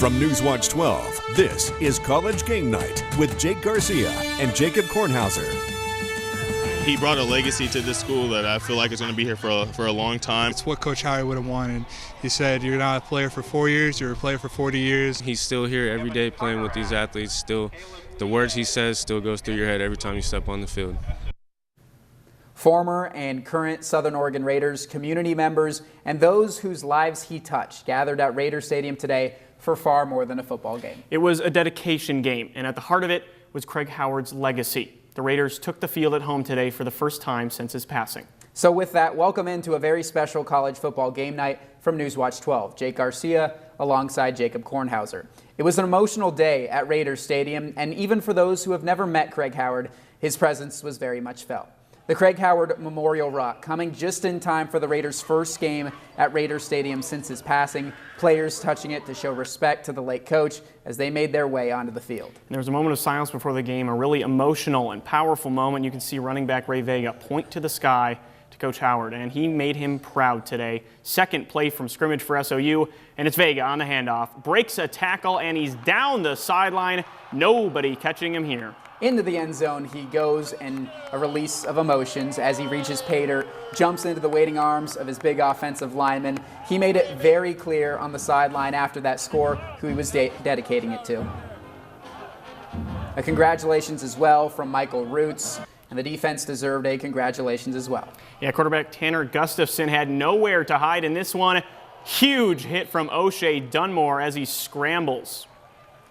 From Newswatch 12, this is College Game Night with Jake Garcia and Jacob Kornhauser. He brought a legacy to this school that I feel like is going to be here for a long time. It's what Coach Howard would have wanted. He said, you're not a player for 4 years, you're a player for 40 years. He's still here every day playing with these athletes. Still, the words he says still goes through your head every time you step on the field. Former and current Southern Oregon Raiders, community members, and those whose lives he touched gathered at Raider Stadium today for far more than a football game. It was a dedication game, and at the heart of it was Craig Howard's legacy. The Raiders took the field at home today for the first time since his passing. So with that, welcome into a very special college football game night from Newswatch 12. Jake Garcia alongside Jacob Kornhauser. It was an emotional day at Raider Stadium, and even for those who have never met Craig Howard, his presence was very much felt. The Craig Howard Memorial Rock coming just in time for the Raiders' first game at Raider Stadium since his passing. Players touching it to show respect to the late coach as they made their way onto the field. And there was a moment of silence before the game, a really emotional and powerful moment. You can see running back Ray Vega point to the sky to Coach Howard, and he made him proud today. Second play from scrimmage for SOU, and it's Vega on the handoff. Breaks a tackle, and he's down the sideline. Nobody catching him here. Into the end zone he goes, and a release of emotions as he reaches pay dirt, jumps into the waiting arms of his big offensive lineman. He made it very clear on the sideline after that score who he was dedicating it to. A congratulations as well from Michael Roots, and the defense deserved a congratulations as well. Yeah, quarterback Tanner Gustafson had nowhere to hide in this one. Huge hit from O'Shea Dunmore as he scrambles.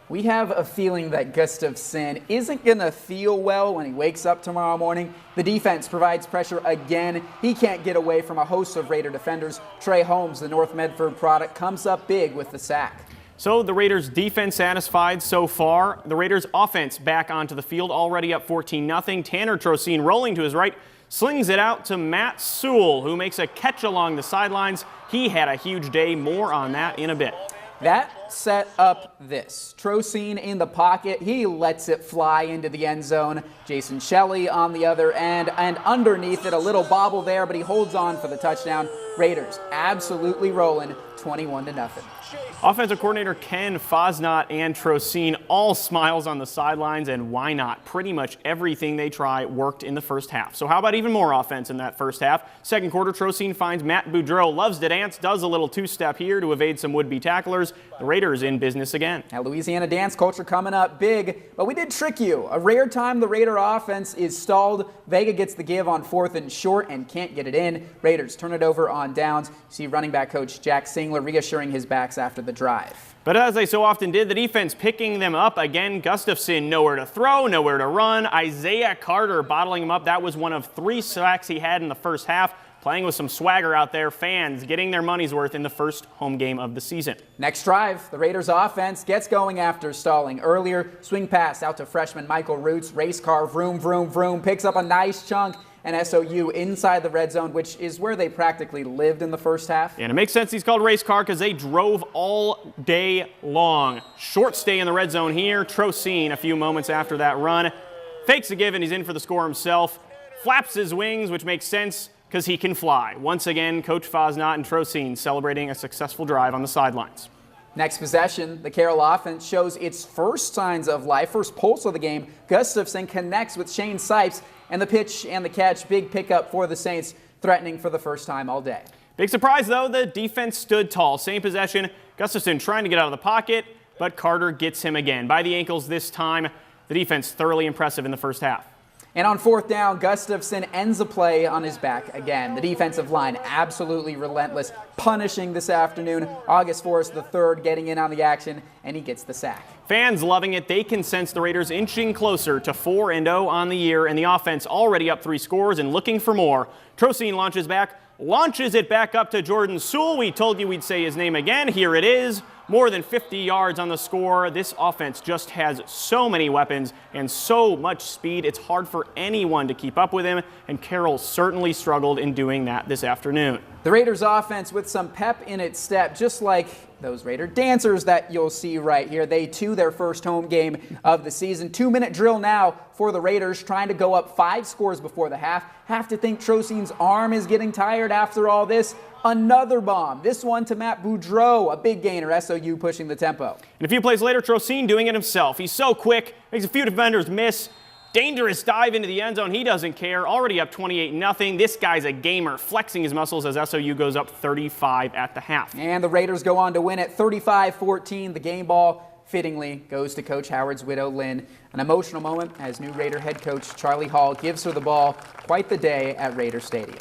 We have a feeling that Gustafson isn't going to feel well when he wakes up tomorrow morning. The defense provides pressure again. He can't get away from a host of Raider defenders. Trey Holmes, the North Medford product, comes up big with the sack. So the Raiders' defense satisfied so far. The Raiders' offense back onto the field, already up 14-0. Tanner Trocine rolling to his right, slings it out to Matt Sewell, who makes a catch along the sidelines. He had a huge day. More on that in a bit. That set up this. Trocine in the pocket. He lets it fly into the end zone. Jason Shelley on the other end, and underneath it, a little bobble there, but he holds on for the touchdown. Raiders absolutely rolling 21-0. Offensive coordinator Ken Fosnot and Trocine all smiles on the sidelines, and why not? Pretty much everything they try worked in the first half. So how about even more offense in that first half? Second quarter, Trocine finds Matt Boudreau, loves to dance, does a little two-step here to evade some would-be tacklers. The Raiders in business again. Now Louisiana dance culture coming up big, but we did trick you. A rare time the Raider offense is stalled. Vega gets the give on 4th and short and can't get it in. Raiders turn it over on downs. You see running back coach Jack Singler reassuring his backs after the drive. But as they so often did, the defense picking them up again. Gustafson nowhere to throw, nowhere to run. Isaiah Carter bottling him up. That was one of 3 sacks he had in the first half. Playing with some swagger out there. Fans getting their money's worth in the first home game of the season. Next drive, the Raiders offense gets going after stalling earlier. Swing pass out to freshman Michael Roots. Race car, vroom, vroom, vroom. Picks up a nice chunk. And SOU inside the red zone, which is where they practically lived in the first half. And it makes sense he's called race car because they drove all day long. Short stay in the red zone here. Trocine a few moments after that run. Fakes a give and he's in for the score himself. Flaps his wings, which makes sense because he can fly. Once again, Coach Fosnot and Trocine celebrating a successful drive on the sidelines. Next possession, the Carroll offense shows its first signs of life, first pulse of the game. Gustafson connects with Shane Sipes, and the pitch and the catch, big pickup for the Saints, threatening for the first time all day. Big surprise, though, the defense stood tall. Same possession, Gustafson trying to get out of the pocket, but Carter gets him again. By the ankles this time, the defense thoroughly impressive in the first half. And on 4th down, Gustafson ends a play on his back again. The defensive line absolutely relentless, punishing this afternoon. August Forrest III getting in on the action, and he gets the sack. Fans loving it. They can sense the Raiders inching closer to 4-0 on the year, and the offense already up 3 scores and looking for more. Trocine launches it back up to Jordan Sewell. We told you we'd say his name again. Here it is. More than 50 yards on the score. This offense just has so many weapons and so much speed. It's hard for anyone to keep up with him, and Carroll certainly struggled in doing that this afternoon. The Raiders offense with some pep in its step, just like those Raider dancers that you'll see right here. They too, their first home game of the season. 2-minute drill now for the Raiders, trying to go up 5 scores before the half. Have to think Trocin's arm is getting tired after all this. Another bomb, this one to Matt Boudreau, a big gainer, SOU pushing the tempo. And a few plays later, Trocin doing it himself. He's so quick, makes a few defenders miss. Dangerous dive into the end zone. He doesn't care. Already up 28-0. This guy's a gamer, flexing his muscles as SOU goes up 35 at the half. And the Raiders go on to win at 35-14. The game ball fittingly goes to Coach Howard's widow, Lynn. An emotional moment as new Raider head coach Charlie Hall gives her the ball. Quite the day at Raider Stadium.